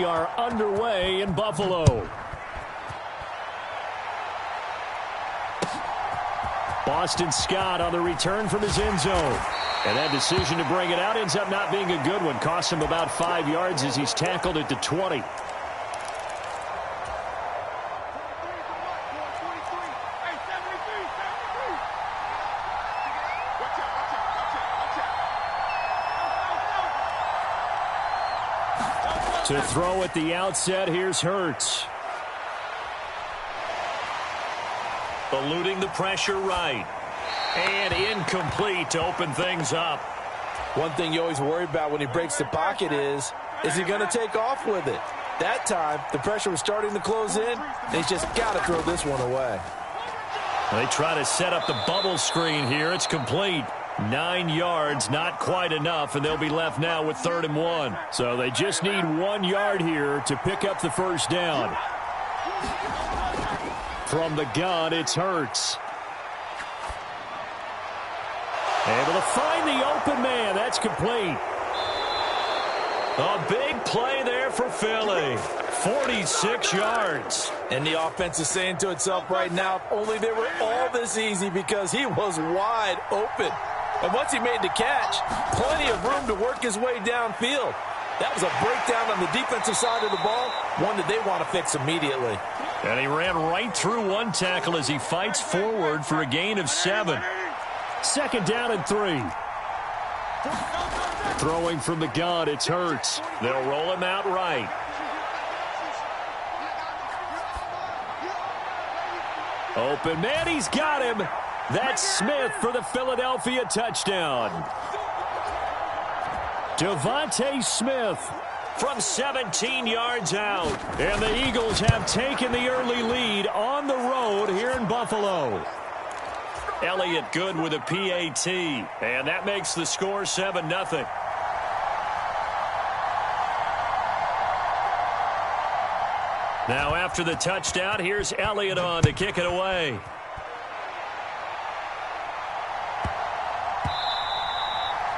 we are underway in Buffalo. Boston Scott on the return from his end zone. And that decision to bring it out ends up not being a good one. Costs him about 5 yards as he's tackled at the 20. To throw at the outset, here's Hurts. Eluding the pressure right. And incomplete to open things up. One thing you always worry about when he breaks the pocket is he going to take off with it? That time, the pressure was starting to close in, and he's just got to throw this one away. They try to set up the bubble screen here. It's complete. 9 yards, not quite enough, and they'll be left now with 3rd and 1. So they just need 1 yard here to pick up the first down. From the gun, it's Hurts. Able to find the open man. That's complete. A big play there for Philly. 46 yards. And the offense is saying to itself right now, if only they were all this easy, because he was wide open. And once he made the catch, plenty of room to work his way downfield. That was a breakdown on the defensive side of the ball, one that they want to fix immediately. And he ran right through one tackle as he fights forward for a gain of 7. 2nd down and 3. Throwing from the gun, it's Hurts. They'll roll him out right. Open man, he's got him. That's Smith for the Philadelphia touchdown. Devontae Smith from 17 yards out. And the Eagles have taken the early lead on the road here in Buffalo. Elliott good with a PAT. And that makes the score 7-0. Now after the touchdown, here's Elliott on to kick it away.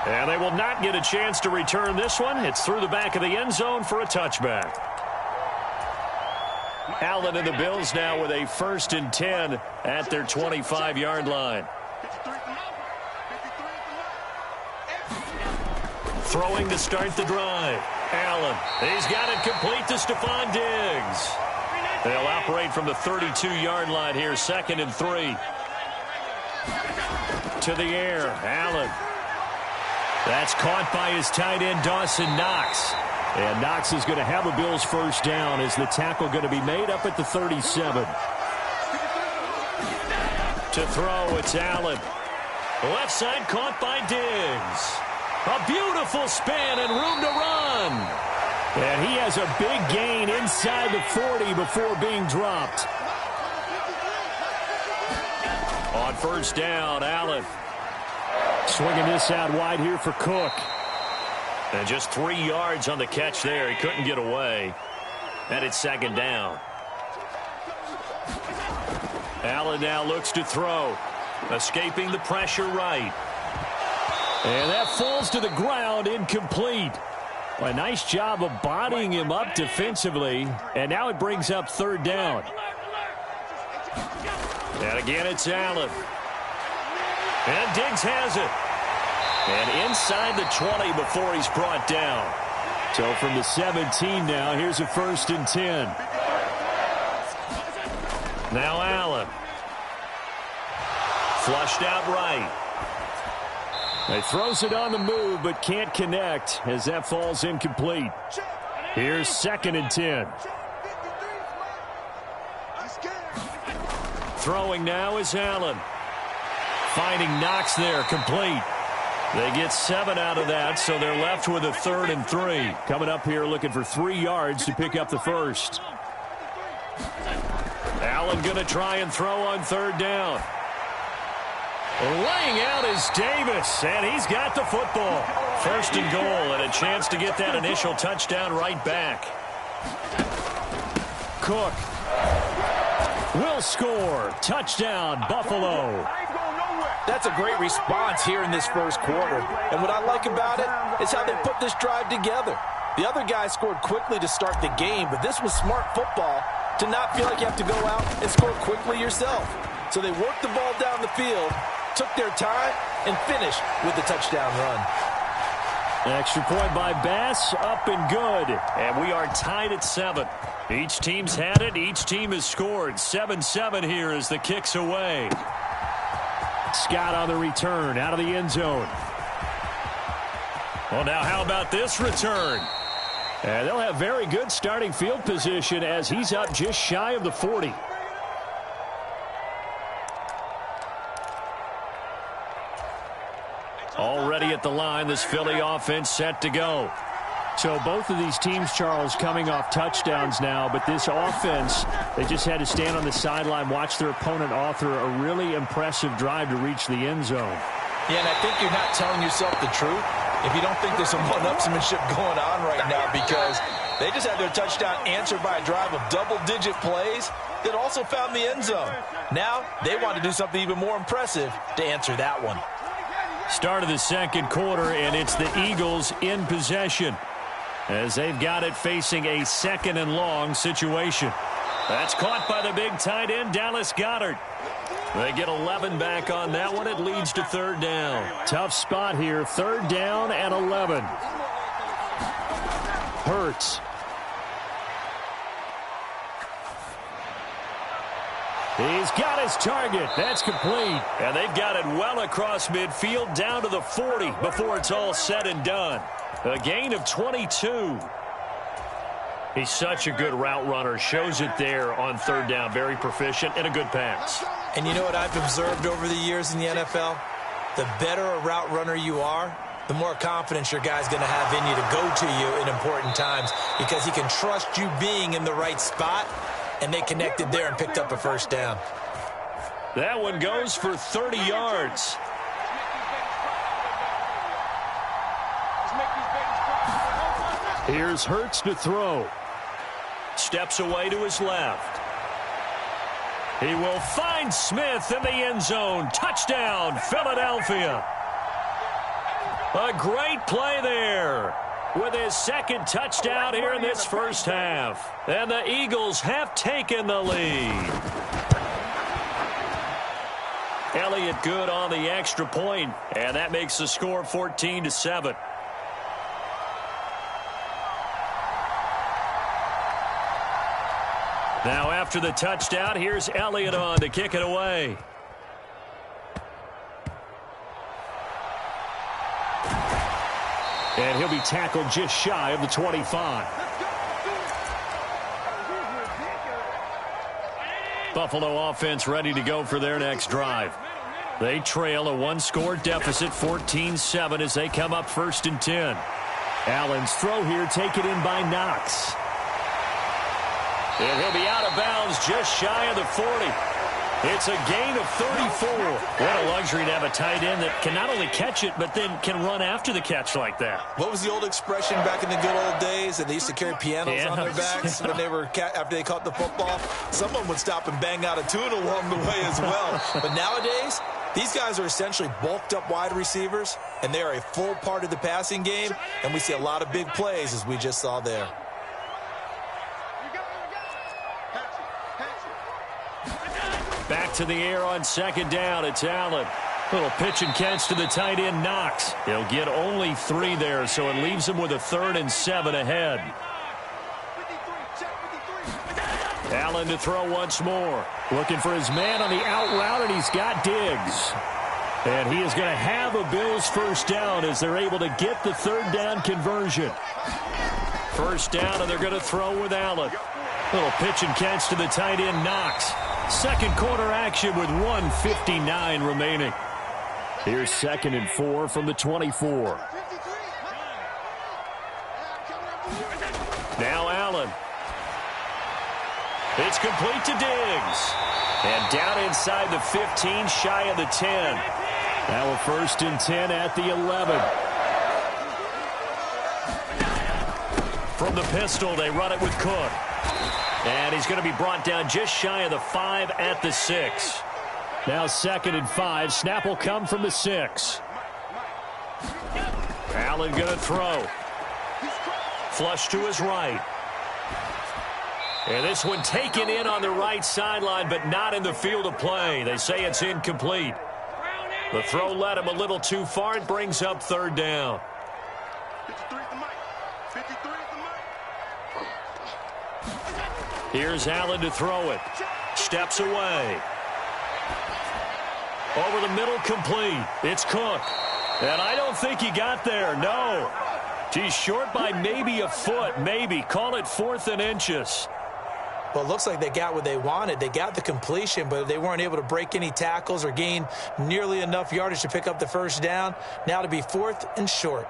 And they will not get a chance to return this one. It's through the back of the end zone for a touchback. Allen and the Bills now with a 1st and 10 at their 25-yard line. Throwing to start the drive. Allen, he's got it complete to Stephon Diggs. They'll operate from the 32-yard line here, 2nd and 3. To the air, Allen. That's caught by his tight end, Dawson Knox. And Knox is going to have a Bills first down as the tackle going to be made up at the 37. To throw, it's Allen. Left side caught by Diggs. A beautiful spin and room to run. And he has a big gain inside the 40 before being dropped. On first down, Allen. Swinging this out wide here for Cook. And just 3 yards on the catch there. He couldn't get away. And it's 2nd down. Allen now looks to throw. Escaping the pressure right. And that falls to the ground, incomplete. A nice job of bodying him up defensively. And now it brings up 3rd down. And again, it's Allen. And Diggs has it. And inside the 20 before he's brought down. So from the 17 now, here's a 1st and 10. Now Allen. Flushed out right. He throws it on the move, but can't connect as that falls incomplete. Here's 2nd and 10. Throwing now is Allen. Finding Knox there, complete. They get 7 out of that, so they're left with a 3rd and 3. Coming up here looking for 3 yards to pick up the first. Allen going to try and throw on 3rd down. Laying out is Davis, and he's got the football. 1st and goal, and a chance to get that initial touchdown right back. Cook will score. Touchdown, Buffalo. That's a great response here in this first quarter. And what I like about it is how they put this drive together. The other guy scored quickly to start the game, but this was smart football to not feel like you have to go out and score quickly yourself. So they worked the ball down the field, took their time, and finished with the touchdown run. Extra point by Bass, up and good. And we are tied at 7. Each team's had it. Each team has scored. 7-7 here as the kick's away. Scott on the return, out of the end zone. Well, now how about this return? And they'll have very good starting field position as he's up just shy of the 40. Already at the line, this Philly offense set to go. So both of these teams, Charles, coming off touchdowns now, but this offense, they just had to stand on the sideline, watch their opponent author a really impressive drive to reach the end zone. Yeah, and I think you're not telling yourself the truth if you don't think there's some one-upsmanship going on right now, because they just had their touchdown answered by a drive of double-digit plays that also found the end zone. Now they want to do something even more impressive to answer that one. Start of the second quarter, and it's the Eagles in possession as they've got it facing a 2nd and long situation. That's caught by the big tight end, Dallas Goedert. They get 11 back on that one. It leads to 3rd down. Tough spot here, 3rd down and 11. Hurts. He's got his target. That's complete. And they've got it well across midfield down to the 40 before it's all said and done. A gain of 22. He's such a good route runner. Shows it there on 3rd down. Very proficient and a good pass. And you know what I've observed over the years in the NFL? The better a route runner you are, the more confidence your guy's going to have in you to go to you in important times, because he can trust you being in the right spot, and they connected there and picked up a 1st down. That one goes for 30 yards. Here's Hurts to throw. Steps away to his left. He will find Smith in the end zone. Touchdown, Philadelphia. A great play there with his 2nd touchdown here in this first half. And the Eagles have taken the lead. Elliott good on the extra point, and that makes the score 14-7. Now after the touchdown, here's Elliott on to kick it away. And he'll be tackled just shy of the 25. Buffalo offense ready to go for their next drive. They trail a 1-score deficit, 14-7, as they come up 1st and 10. Allen's throw here taken in by Knox. And he'll be out of bounds just shy of the 40. It's a gain of 34. What a luxury to have a tight end that can not only catch it, but then can run after the catch like that. What was the old expression back in the good old days? And they used to carry pianos on their backs when they were after they caught the football. Someone would stop and bang out a tune along the way as well. But nowadays, these guys are essentially bulked up wide receivers, and they are a full part of the passing game. And we see a lot of big plays, as we just saw there. Back to the air on 2nd down. It's Allen. Little pitch and catch to the tight end, Knox. He'll get only 3 there, so it leaves him with a 3rd and 7 ahead. Allen to throw once more. Looking for his man on the out route, and he's got Diggs. And he is going to have a Bills 1st down as they're able to get the 3rd down conversion. 1st down, and they're going to throw with Allen. Little pitch and catch to the tight end, Knox. 2nd quarter action with 1:59 remaining. Here's 2nd and 4 from the 24. Now Allen. It's complete to Diggs. And down inside the 15, shy of the 10. Now a 1st and 10 at the 11. From the pistol, they run it with Cook. And he's going to be brought down just shy of the 5 at the 6. Now 2nd and 5. Snap will come from the 6. Allen going to throw. Flush to his right. And this one taken in on the right sideline, but not in the field of play. They say it's incomplete. The throw led him a little too far. It brings up third down. Here's Allen to throw it. Steps away. Over the middle, complete. It's Cook. And I don't think he got there, no. He's short by maybe a foot, maybe. Call it 4th and inches. Well, it looks like they got what they wanted. They got the completion, but they weren't able to break any tackles or gain nearly enough yardage to pick up the first down. Now to be 4th and short.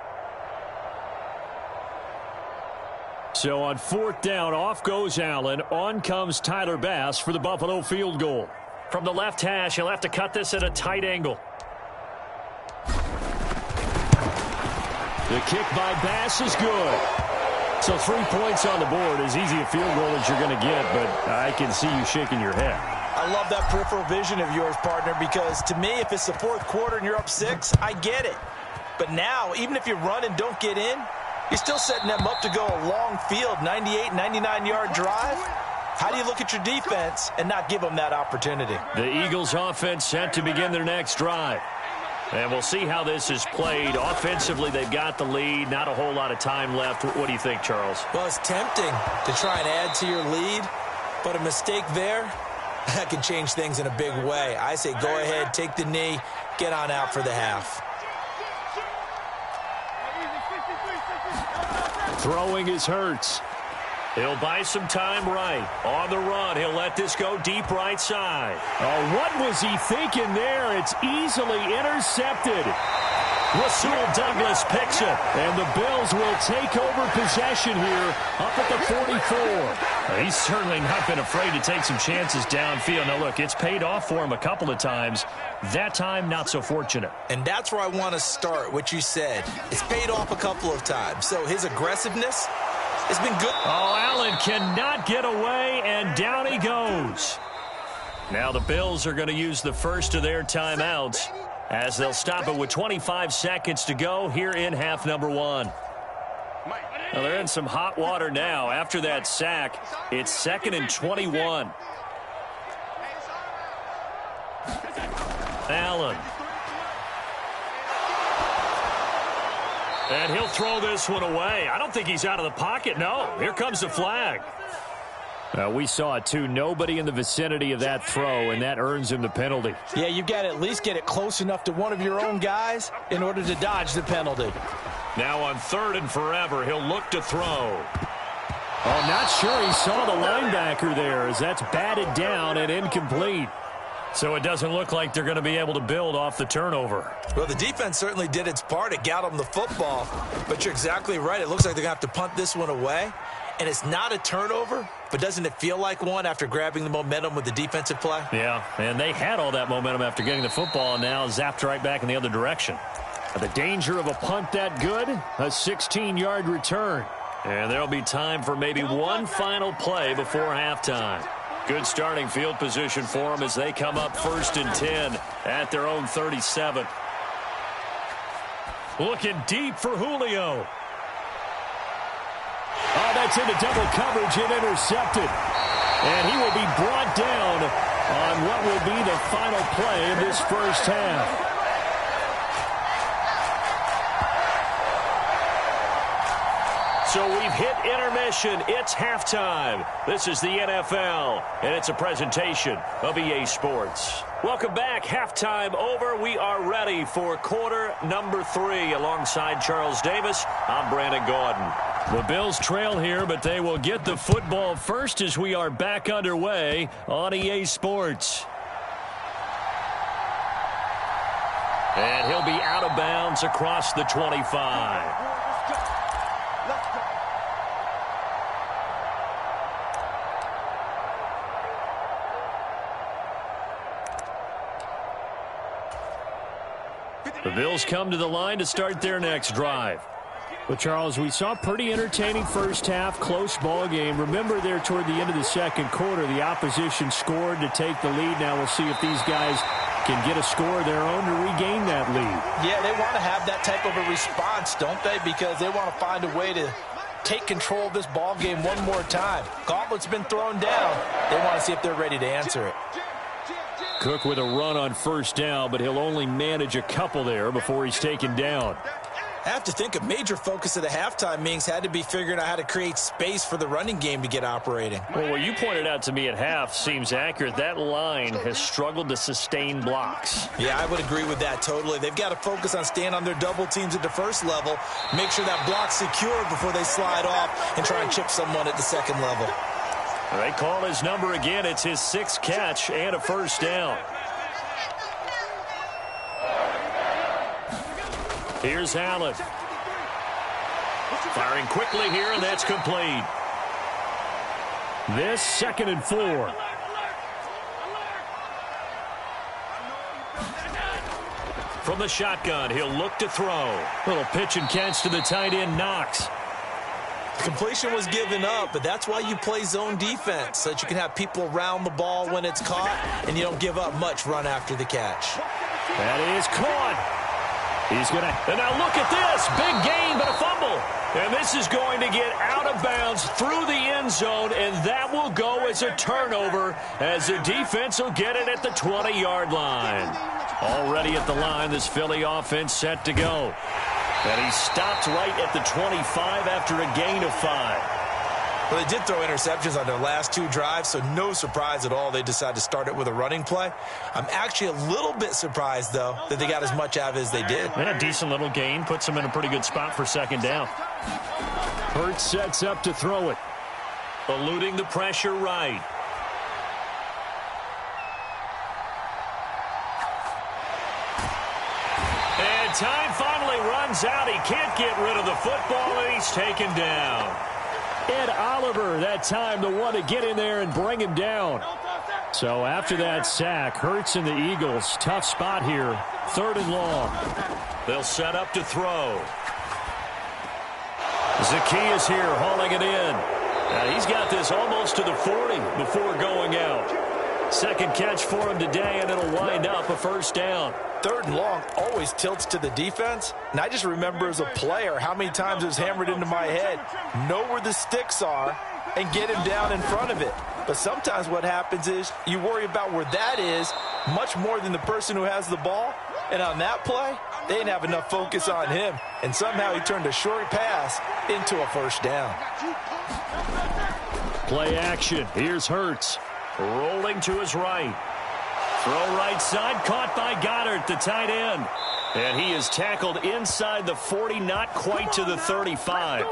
So on 4th down, off goes Allen. On comes Tyler Bass for the Buffalo field goal. From the left hash, he'll have to cut this at a tight angle. The kick by Bass is good. So 3 points on the board, as easy a field goal as you're going to get, but I can see you shaking your head. I love that peripheral vision of yours, partner, because to me, if it's the 4th quarter and you're up 6, I get it. But now, even if you run and don't get in, you're still setting them up to go a long field, 98, 99-yard drive. How do you look at your defense and not give them that opportunity? The Eagles offense set to begin their next drive. And we'll see how this is played. Offensively, they've got the lead. Not a whole lot of time left. What do you think, Charles? Well, it's tempting to try and add to your lead, but a mistake there, that can change things in a big way. I say go ahead, take the knee, get on out for the half. Throwing is Hurts. He'll buy some time right. On the run, he'll let this go deep right side. Oh, what was he thinking there? It's easily intercepted. Rasul Douglas picks it, and the Bills will take over possession here up at the 44. He's certainly not been afraid to take some chances downfield. Now, look, it's paid off for him a couple of times. That time, not so fortunate. And that's where I want to start, what you said. It's paid off a couple of times. So his aggressiveness has been good. Oh, Allen cannot get away, and down he goes. Now the Bills are going to use the first of their timeouts as they'll stop it with 25 seconds to go here in half number 1. Well, they're in some hot water now. After that sack, it's 2nd and 21. Allen. And he'll throw this one away. I don't think he's out of the pocket. No, here comes the flag. We saw it, too. Nobody in the vicinity of that throw, and that earns him the penalty. Yeah, you've got to at least get it close enough to one of your own guys in order to dodge the penalty. Now on 3rd and forever, he'll look to throw. Oh, not sure he saw the linebacker there as that's batted down and incomplete. So it doesn't look like they're going to be able to build off the turnover. Well, the defense certainly did its part. It got them the football. But you're exactly right. It looks like they're going to have to punt this one away. And it's not a turnover, but doesn't it feel like one after grabbing the momentum with the defensive play? Yeah, and they had all that momentum after getting the football and now zapped right back in the other direction. The danger of a punt that good, a 16-yard return. And there'll be time for maybe one final play before halftime. Good starting field position for them as they come up 1st and 10 at their own 37. Looking deep for Julio. Oh, that's into double coverage and intercepted. And he will be brought down on what will be the final play of this first half. So we've hit intermission. It's halftime. This is the NFL, and it's a presentation of EA Sports. Welcome back. Halftime over. We are ready for quarter number 3. Alongside Charles Davis, I'm Brandon Gordon. The Bills trail here, but they will get the football first as we are back underway on EA Sports. And he'll be out of bounds across the 25. The Bills come to the line to start their next drive. Well, Charles, we saw a pretty entertaining first half, close ball game. Remember there toward the end of the second quarter, the opposition scored to take the lead. Now we'll see if these guys can get a score of their own to regain that lead. Yeah, they want to have that type of a response, don't they? Because they want to find a way to take control of this ball game one more time. Gauntlet's been thrown down. They want to see if they're ready to answer it. Cook with a run on first down, but he'll only manage a couple there before he's taken down. I have to think a major focus of the halftime meetings had to be figuring out how to create space for the running game to get operating. Well, what you pointed out to me at half seems accurate. That line has struggled to sustain blocks. Yeah, I would agree with that totally. They've got to focus on staying on their double teams at the first level, make sure that block's secure before they slide off and try and chip someone at the second level. They call his number again. It's his 6th catch and a first down. Here's Allen. Firing quickly here, and that's complete. This 2nd and 4. From the shotgun, he'll look to throw. Little pitch and catch to the tight end, Knox. Completion was given up, but that's why you play zone defense, so that you can have people around the ball when it's caught, and you don't give up much run after the catch. That is caught. He's going to, and now look at this. Big gain, but a fumble. And this is going to get out of bounds through the end zone, and that will go as a turnover as the defense will get it at the 20-yard line. Already at the line, this Philly offense set to go. And he stopped right at the 25 after a gain of 5. Well, they did throw interceptions on their last 2 drives, so no surprise at all they decided to start it with a running play. I'm actually a little bit surprised, though, that they got as much out of it as they did. And a decent little gain puts them in a pretty good spot for 2nd down. Hurts sets up to throw it. Eluding the pressure right. And time finally runs out. He can't get rid of the football, and he's taken down. Ed Oliver, that time, the one to get in there and bring him down. So after that sack, Hurts and the Eagles, tough spot here, 3rd and long. They'll set up to throw. Zacchaeus here hauling it in. Now he's got this almost to the 40 before going out. 2nd catch for him today, and it'll wind up a first down. 3rd and long always tilts to the defense. And I just remember as a player how many times it was hammered into my head. Know where the sticks are and get him down in front of it. But sometimes what happens is you worry about where that is much more than the person who has the ball. And on that play, they didn't have enough focus on him. And somehow he turned a short pass into a first down. Play action. Here's Hurts. Rolling to his right. Throw right side, caught by Goddard, the tight end. And he is tackled inside the 40, not quite to the 35.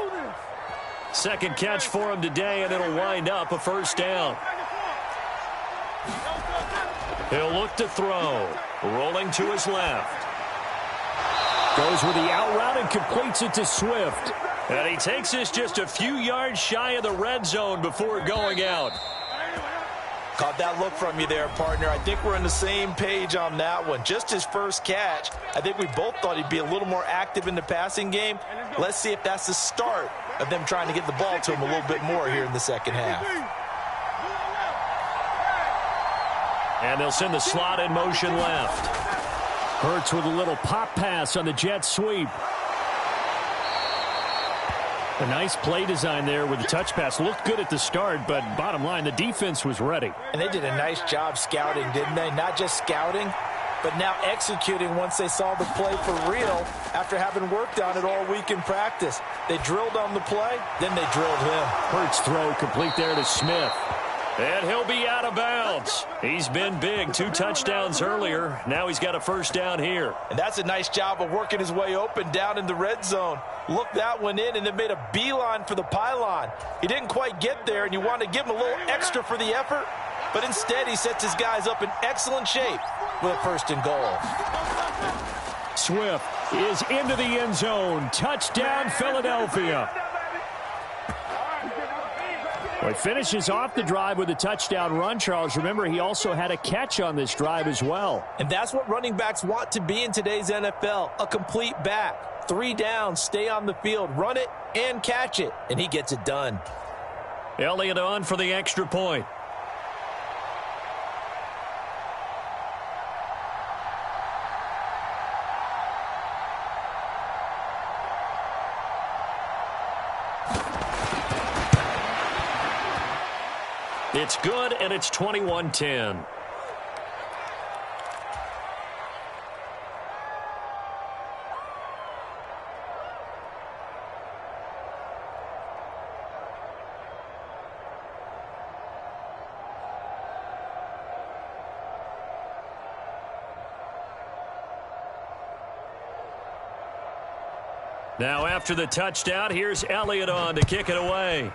2nd catch for him today, and it'll wind up a first down. He'll look to throw. Rolling to his left. Goes with the out route and completes it to Swift. And he takes this just a few yards shy of the red zone before going out. Caught that look from you there, partner. I think we're on the same page on that one. Just his first catch. I think we both thought he'd be a little more active in the passing game. Let's see if that's the start of them trying to get the ball to him a little bit more here in the 2nd half. And they'll send the slot in motion left. Hurts with a little pop pass on the jet sweep. A nice play design there with the touch pass. Looked good at the start, but bottom line, the defense was ready. And they did a nice job scouting, didn't they? Not just scouting, but now executing once they saw the play for real after having worked on it all week in practice. They drilled on the play, then they drilled him. Hurts throw complete there to Smith. And he'll be out of bounds. He's been big. 2 touchdowns earlier. Now he's got a first down here. And that's a nice job of working his way open down in the red zone. Looked that one in and then made a beeline for the pylon. He didn't quite get there, and you want to give him a little extra for the effort. But instead, he sets his guys up in excellent shape with a 1st and goal. Swift is into the end zone. Touchdown, Philadelphia. Well, he finishes off the drive with a touchdown run, Charles. Remember, he also had a catch on this drive as well. And that's what running backs want to be in today's NFL, a complete back. 3 downs, stay on the field, run it, and catch it. And he gets it done. Elliott on for the extra point. It's good, and it's 21-10. Now after the touchdown, here's Elliott on to kick it away.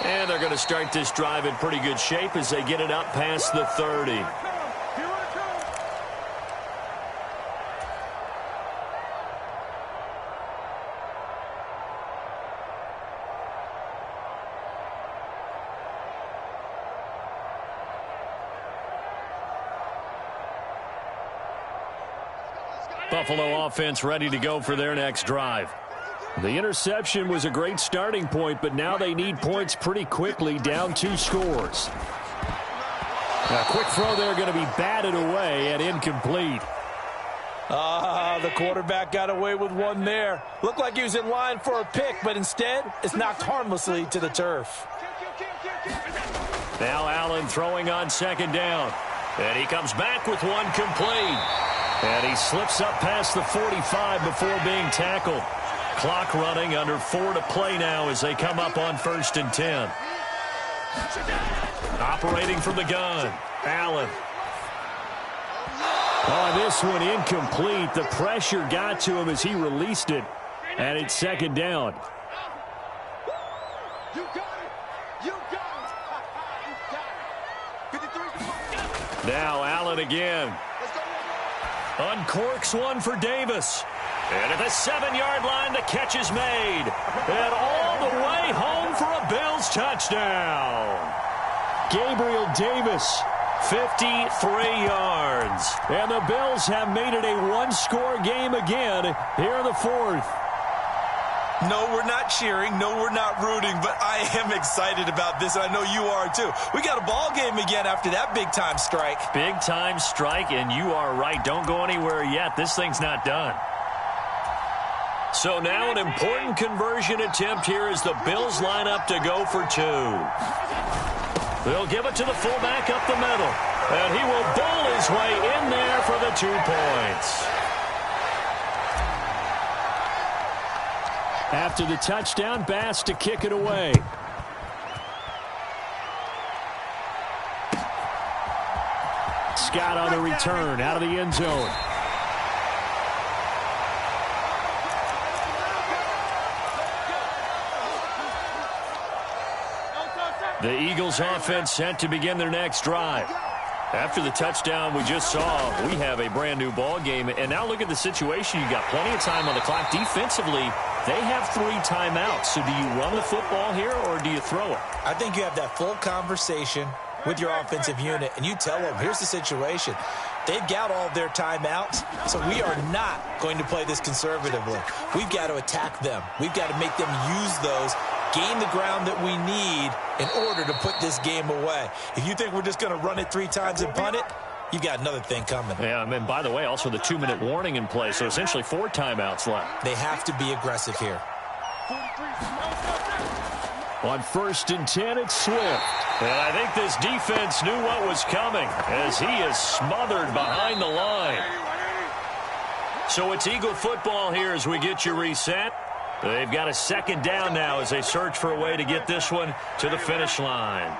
And they're going to start this drive in pretty good shape as they get it up past the 30. Buffalo offense ready to go for their next drive. The interception was a great starting point, but now they need points pretty quickly, down 2 scores. A quick throw there going to be batted away and incomplete. The quarterback got away with one there. Looked like he was in line for a pick, but instead it's knocked harmlessly to the turf. Now Allen throwing on second down. And he comes back with one complete. And he slips up past the 45 before being tackled. Clock running, under 4 to play now as they come up on 1st and 10. Operating from the gun, Allen. Oh, this one incomplete. The pressure got to him as he released it. And it's second down. Now Allen again. Uncorks one for Davis. And at the 7-yard line, the catch is made. And all the way home for a Bills touchdown. Gabriel Davis, 53 yards. And the Bills have made it a one-score game again here in the 4th. No, we're not cheering. No, we're not rooting. But I am excited about this, and I know you are too. We got a ball game again after that big-time strike. Big-time strike, and you are right. Don't go anywhere yet. This thing's not done. So now an important conversion attempt here as the Bills line up to go for 2. They'll give it to the fullback up the middle. And he will bowl his way in there for the 2 points. After the touchdown, Bass to kick it away. Scott on the return out of the end zone. The Eagles offense set to begin their next drive. After the touchdown we just saw, we have a brand new ball game. And now look at the situation. You got plenty of time on the clock. Defensively, they have 3 timeouts. So do you run the football here or do you throw it? I think you have that full conversation with your offensive unit, and you tell them, here's the situation. They've got all of their timeouts, so we are not going to play this conservatively. We've got to attack them. We've got to make them use those, gain the ground that we need in order to put this game away. If you think we're just going to run it 3 times and punt it, you've got another thing coming. Yeah, and by the way, also the 2-minute warning in play, so essentially 4 timeouts left. They have to be aggressive here. On 1st and 10, it's Swift. And I think this defense knew what was coming as he is smothered behind the line. So it's Eagle football here as we get you reset. They've got a 2nd down now as they search for a way to get this one to the finish line.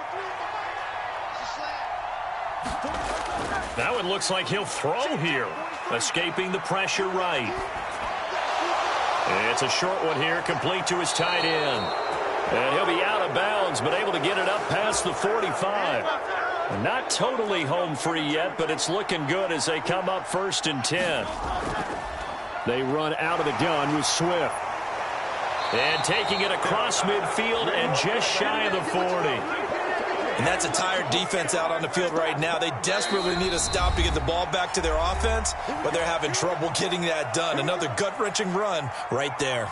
That one looks like he'll throw here, escaping the pressure right. It's a short one here, complete to his tight end. And he'll be out of bounds, but able to get it up past the 45. Not totally home free yet, but it's looking good as they come up 1st and 10. They run out of the gun with Swift. And taking it across midfield and just shy of the 40. And that's a tired defense out on the field right now. They desperately need a stop to get the ball back to their offense, but they're having trouble getting that done. Another gut-wrenching run right there.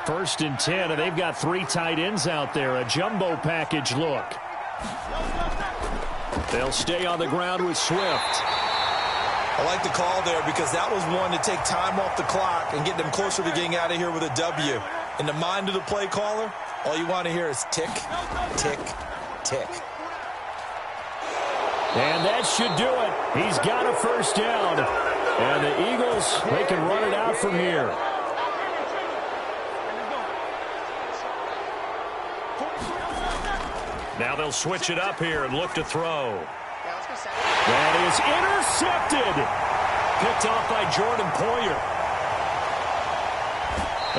1st and 10, and they've got 3 tight ends out there. A jumbo package look. They'll stay on the ground with Swift. I like the call there because that was one to take time off the clock and get them closer to getting out of here with a W. In the mind of the play caller, all you want to hear is tick, tick, tick. And that should do it. He's got a first down. And the Eagles, they can run it out from here. Now they'll switch it up here and look to throw. That is intercepted. Picked off by Jordan Poyer.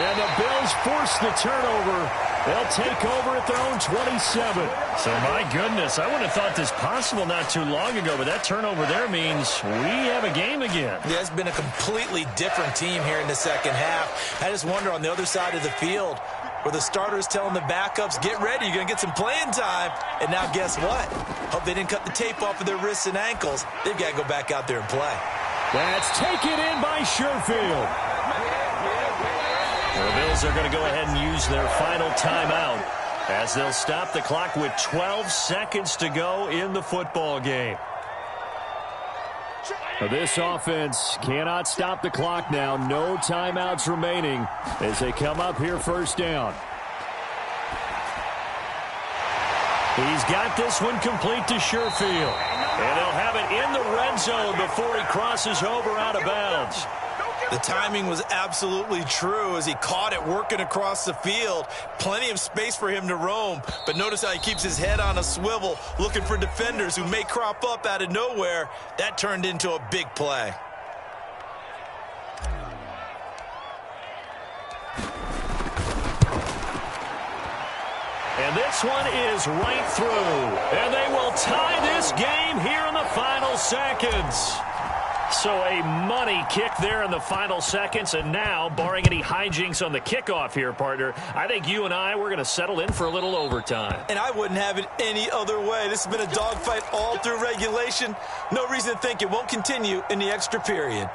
And the Bills force the turnover. They'll take over at their own 27. So, my goodness, I wouldn't have thought this possible not too long ago, but that turnover there means we have a game again. Yeah, it's been a completely different team here in the second half. I just wonder on the other side of the field where the starters telling the backups, get ready, you're going to get some playing time. And now guess what? Hope they didn't cut the tape off of their wrists and ankles. They've got to go back out there and play. That's taken in by Sherfield. The Bills are going to go ahead and use their final timeout as they'll stop the clock with 12 seconds to go in the football game. This offense cannot stop the clock now. No timeouts remaining as they come up here first down. He's got this one complete to Sherfield. And they'll have it in the red zone before he crosses over out of bounds. The timing was absolutely true as he caught it working across the field. Plenty of space for him to roam. But notice how he keeps his head on a swivel looking for defenders who may crop up out of nowhere. That turned into a big play. And this one is right through. And they will tie this game here in the final seconds. So a money kick there in the final seconds, and now, barring any hijinks on the kickoff here, partner, I think you and I, we're going to settle in for a little overtime. And I wouldn't have it any other way. This has been a dogfight all through regulation. No reason to think it won't continue in the extra period.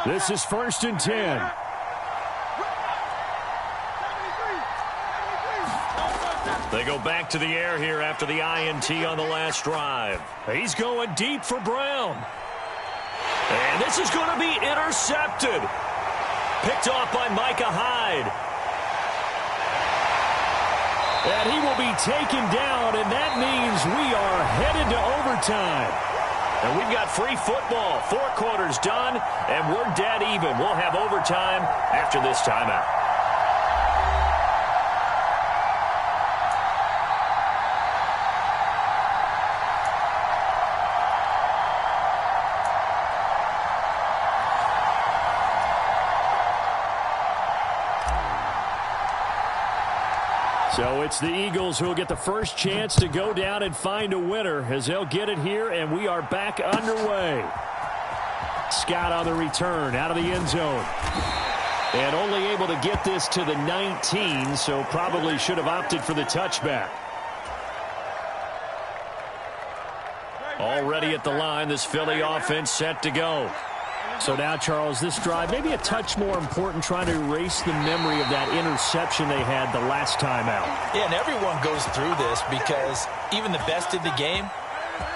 This is 1st and 10. They go back to the air here after the INT on the last drive. He's going deep for Brown. And this is going to be intercepted. Picked off by Micah Hyde. And he will be taken down, and that means we are headed to overtime. And we've got free football. 4 quarters done, and we're dead even. We'll have overtime after this timeout. So it's the Eagles who will get the first chance to go down and find a winner as they'll get it here, and we are back underway. Scott on the return out of the end zone. And only able to get this to the 19, so probably should have opted for the touchback. Already at the line, this Philly offense set to go. So now, Charles, this drive, maybe a touch more important, trying to erase the memory of that interception they had the last time out. Yeah, and everyone goes through this because even the best in the game,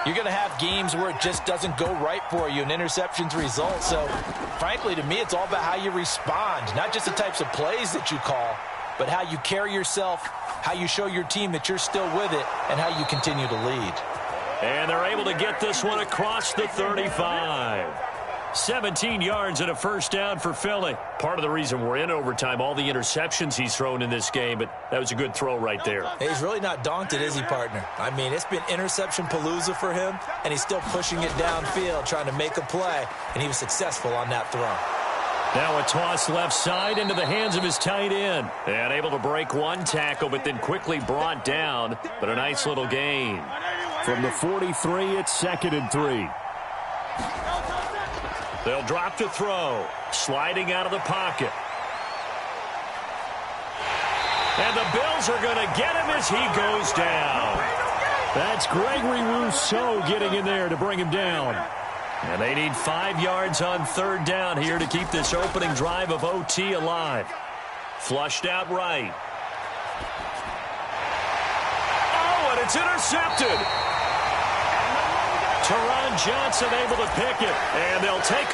you're going to have games where it just doesn't go right for you and interceptions result. So, frankly, to me, it's all about how you respond, not just the types of plays that you call, but how you carry yourself, how you show your team that you're still with it, and how you continue to lead. And they're able to get this one across the 35. 17 yards and a first down for Philly. Part of the reason we're in overtime, all the interceptions he's thrown in this game, but that was a good throw right there. He's really not daunted, is he, partner? I mean, it's been interception palooza for him, and he's still pushing it downfield, trying to make a play, and he was successful on that throw. Now a toss left side into the hands of his tight end. And able to break one tackle, but then quickly brought down, but a nice little gain. From the 43, it's 2nd and 3. They'll drop to throw. Sliding out of the pocket. And the Bills are going to get him as he goes down. That's Gregory Rousseau getting in there to bring him down. And they need 5 yards on 3rd down here to keep this opening drive of OT alive. Flushed out right. It's intercepted. Teron Johnson able to pick it, and they'll take